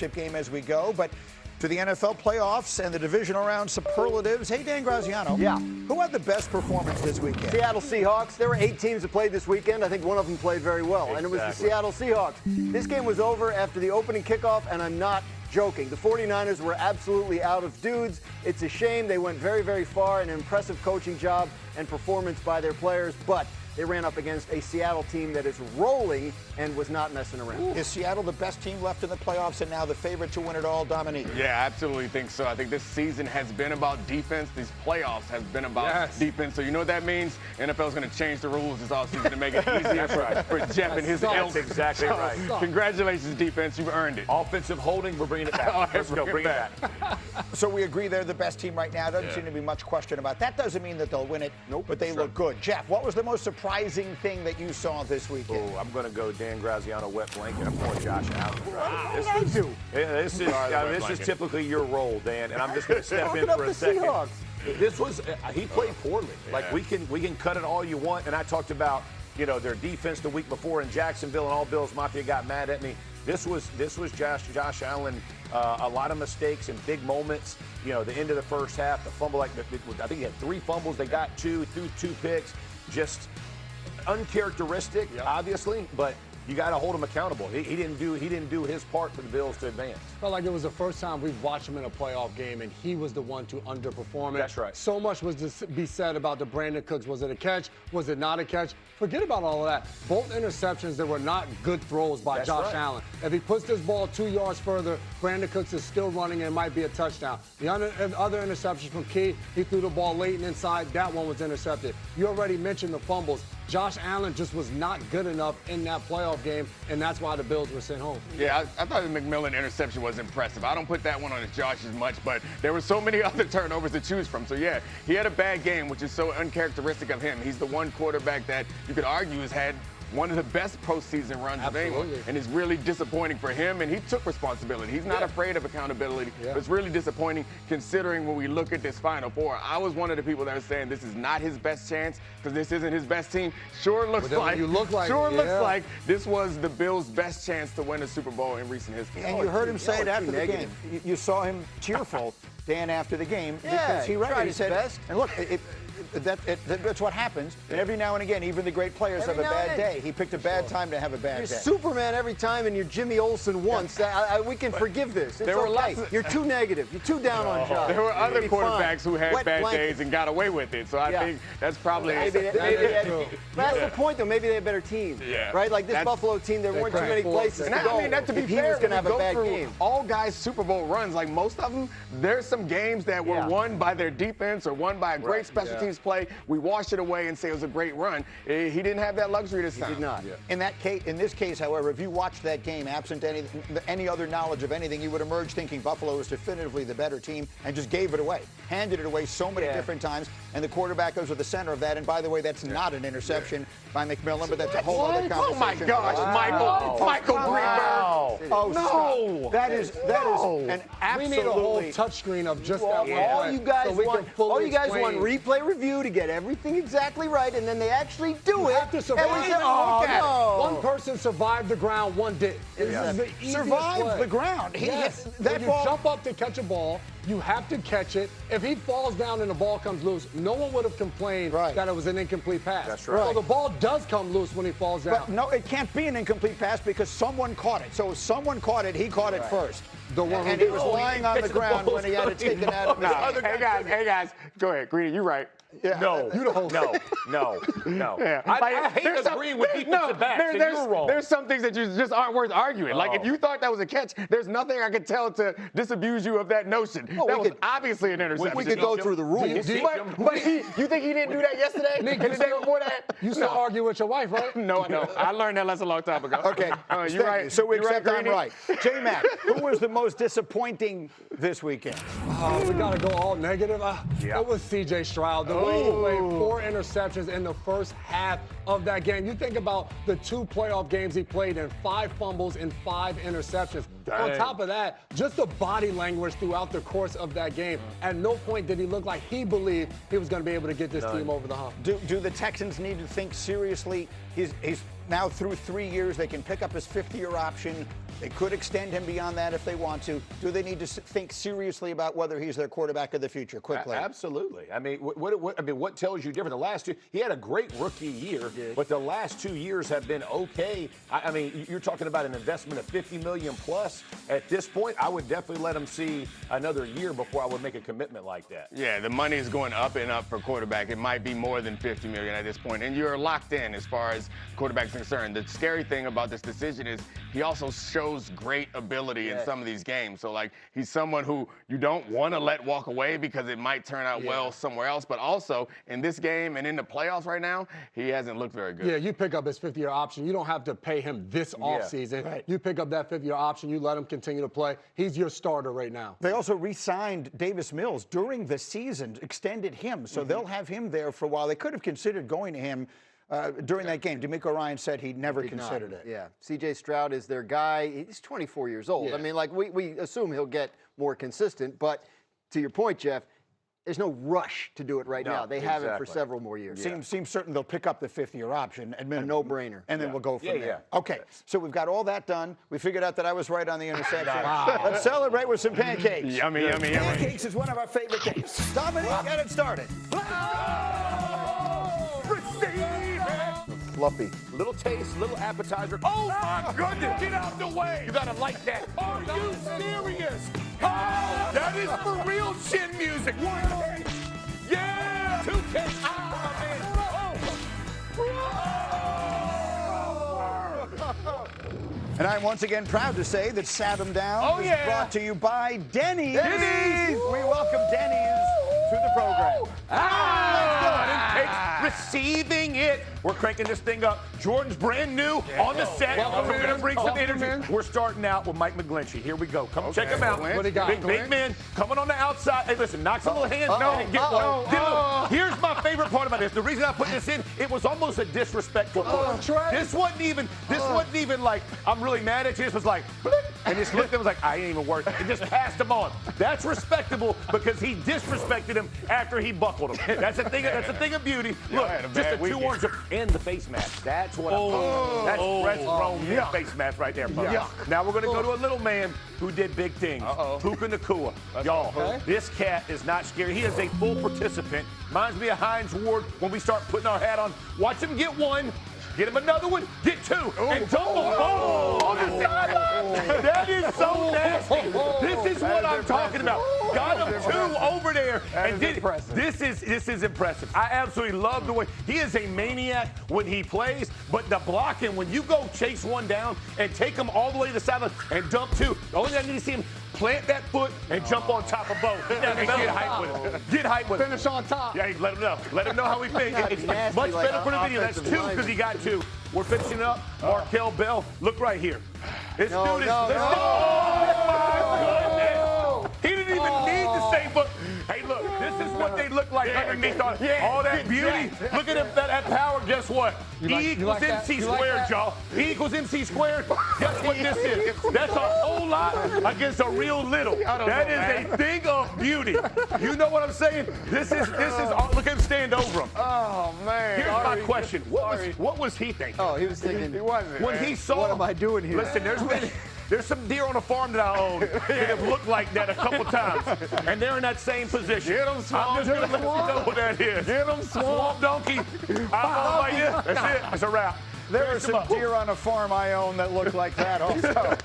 championship game as we go. But to the NFL playoffs and the divisional round superlatives. Hey, Dan Graziano. Yeah. Who had the best performance this weekend? Seattle Seahawks. There were 8 teams that played this weekend. I think one of them played very well, and it was the Seattle Seahawks. This game was over after the opening kickoff, and I'm not joking. The 49ers were absolutely out of dudes. It's a shame. They went very, very far. An impressive coaching job and performance by their players, but they ran up against a Seattle team that is rolling and was not messing around. Is Seattle the best team left in the playoffs and now the favorite to win it all, Dominique? Yeah, I absolutely think so. I think this season has been about defense. These playoffs have been about defense. So you know what that means? NFL is going to change the rules this offseason to make it easier for Jeff and his ilk. That's exactly right. Congratulations, defense. You've earned it. Offensive holding, we're bringing it back. Let's go, bring it back. So we agree they're the best team right now. Doesn't seem to be much question about that. Doesn't mean that they'll win it, but they look good. Jeff, what was the most surprising thing that you saw this weekend? Oh, I'm going to go Dan Graziano wet blanket. I'm going Josh Allen. Wow. This is typically your role, Dan, and I'm just going to step in for a second. Seahawks. This was he played poorly. Like we can cut it all you want, and I talked about their defense the week before in Jacksonville, and all Bills Mafia got mad at me. This was Josh Allen. A lot of mistakes and big moments. The end of the first half, the fumble. I think he had 3 fumbles. They got 2, threw 2 picks. Just uncharacteristic, obviously, but you got to hold him accountable. He didn't do his part for the Bills to advance. Felt like it was the first time we've watched him in a playoff game, and he was the one to underperform it. That's right. So much was to be said about the Brandon Cooks. Was it a catch? Was it not a catch? Forget about all of that. Both interceptions that were not good throws by Josh Allen. If he puts this ball 2 yards further, Brandon Cooks is still running and it might be a touchdown. The other interceptions from Key, he threw the ball late and inside. That one was intercepted. You already mentioned the fumbles. Josh Allen just was not good enough in that playoff game, and that's why the Bills were sent home. Yeah, I thought the McMillan interception was impressive. I don't put that one on as Josh as much, but there were so many other turnovers to choose from. So, yeah, he had a bad game, which is so uncharacteristic of him. He's the one quarterback that you could argue has had one of the best postseason runs of anyone, and it's really disappointing for him, and he took responsibility. He's not afraid of accountability. But it's really disappointing considering when we look at this Final Four. I was one of the people that was saying this is not his best chance because this isn't his best team. Sure looks like this was the Bills' best chance to wwin a Super Bowl in recent history. And you heard him say it after the game. You saw him tearful, Dan, after the game because he said, best. And look, that's what happens. And every now and again, even the great players have a bad day. He picked a bad time to have a bad day. You're Superman every time, and you're Jimmy Olsen once. We can forgive this. It's okay. You're too negative. You're too down on Josh. There were other quarterbacks who had bad days and got away with it. So I think that's probably that's the point, though. Maybe they had better teams. Right? Like this Buffalo team, there weren't too many places to go. I mean, that to be fair, he was going to have a bad game. All guys' Super Bowl runs, like most of them, there's some games that were won by their defense or won by a great special teams play. We wash it away and say it was a great run. He didn't have that luxury this time. He did not. In this case, however, if you watched that game absent any other knowledge of anything, you would emerge thinking Buffalo was definitively the better team and just gave it away, handed it away so many different times, and the quarterback goes to the center of that. And by the way, that's not an interception by McMillan, but that's a whole other conversation. Oh my gosh, Michael Greenberg. Oh no! That is an absolutely. We need a whole touchscreen of just that one. All you guys want replay review to get everything exactly right, and then they actually do it. Have to survive. One person survived the ground, one did. Survived the ground. When you jump up to catch a ball, you have to catch it. If he falls down and the ball comes loose, no one would have complained that it was an incomplete pass. That's right. So the ball does come loose when he falls down. But no, it can't be an incomplete pass because someone caught it. So if someone caught it, he caught it first. And he was lying on the ground when he had it taken out of his hand. Hey guys, go ahead, Greedy, you're right. No, you the host. No. Yeah. I hate agreeing with defensive backs. You're wrong. There's some things that just aren't worth arguing. Like if you thought that was a catch, there's nothing I could tell to disabuse you of that notion. That was obviously an interception. We could go through the rules. But you think he didn't do that yesterday? Nick, and the day before that? You still argue with your wife, right? No. I learned that lesson a long time ago. Okay, you're right. So we accept right, I'm right. J-Mac, who was the most disappointing this weekend? We got to go all negative. It was C.J. Stroud. The way he played 4 interceptions in the first half of that game. You think about the 2 playoff games he played in, 5 fumbles and 5 interceptions. On top of that, just the body language throughout the course of that game. At no point did he look like he believed he was going to be able to get this team over the hump. Do the Texans need to think seriously? He's now through 3 years. They can pick up his fifth-year option. They could extend him beyond that if they want to. Do they need to think seriously about whether he's their quarterback of the future? Quickly. Absolutely. I mean, what tells you different? The last two, he had a great rookie year, but the last 2 years have been okay. I mean, you're talking about an investment of $50 million plus. At this point, I would definitely let him see another year before I would make a commitment like that. Yeah, the money is going up and up for quarterback. It might be more than $50 million at this point, and you're locked in as far as quarterback's concerned. The scary thing about this decision is he also shows great ability in some of these games. So, like, he's someone who you don't want to let walk away because it might turn out well somewhere else. But also, in this game and in the playoffs right now, he hasn't looked very good. Yeah, you pick up his fifth-year option. You don't have to pay him this offseason. Right. You pick up that fifth-year option. You let him continue to play. He's your starter right now. They also re-signed Davis Mills during the season, extended him. So they'll have him there for a while. They could have considered going to him during that game. DeMeco Ryans said he never considered it. Yeah. C.J. Stroud is their guy. He's 24 years old. Yeah. I mean, like, we assume he'll get more consistent. But to your point, Jeff, there's no rush to do it right now. They have him for several more years. Seems certain they'll pick up the fifth-year option. A no-brainer. And then we'll go from there. Yeah. Okay, so we've got all that done. We figured out that I was right on the interception. Let's celebrate with some pancakes. Yummy, yummy, yummy. Pancakes is one of our favorite things. Dominic, get it started. Fluffy. Little taste, little appetizer. Oh, my goodness. Get out the way. You got to like that. Are you serious? Oh, that is for real chin music. 1 cake. Yeah. 2 cakes. And I'm once again proud to say that Sat 'em Down is brought to you by Denny's. Denny's. We welcome Denny's to the program. Receiving it. We're cranking this thing up. Jordan's brand new on the set. We're going to bring some energy. We're starting out with Mike McGlinchey. Here we go. Come check him out. What do you got? Big man coming on the outside. Hey, listen, knock some little hands down. Get one. Here's my favorite part about this. The reason I put this in, it was almost a disrespectful part. This wasn't even like, I'm really mad at you. This was like, and just looked and was like, I ain't even worth it. And just passed him on. That's respectable because he disrespected him after he buckled him. That's a thing of beauty. Look, just the 2 orange and the face mask. That's what I'm talking about. That's grown face mask right there, folks. Now we're going to go to a little man who did big things. Puka Nacua. Y'all, this cat is not scary. He is a full participant. Reminds me of Hines Ward when we start putting our hat on. Watch him get 1. Get him another one, get 2, and double on the sideline. That is so nasty. This is what I'm talking about. Got him 2 over there, and this is impressive. I absolutely love the way he is a maniac when he plays, but the blocking when you go chase 1 down and take him all the way to the sideline and dump 2. The only thing I need to see him plant that foot and jump on top of Bo. And get hype with him. Get hype with him. Finish on top. Yeah, let him know. Let him know how we think. It's much better for the video. That's 2 because he got 2. We're finishing up. Markel Bell, look right here. Let's do this. Oh, my goodness. He didn't even need to say, but hey, look, this is what they look like underneath all that beauty. Look at him, that power. Guess what? E equals MC squared, y'all. E equals MC squared. Guess what this is? That's a whole lot against a real little. That is a thing of beauty. You know what I'm saying? This is look at him stand over him. Oh, man. Here's my question. What was he thinking? Oh, he was thinking. He wasn't. When he saw, what am I doing here? Listen, there's some deer on a farm that I own that have looked like that a couple times, and they're in that same position. Get them, Swamp. I'm just going to let you know what that is. Get them, Swamp Donkey. I'm like this. That's it. It's a wrap. There are some deer on a farm I own that look like that also.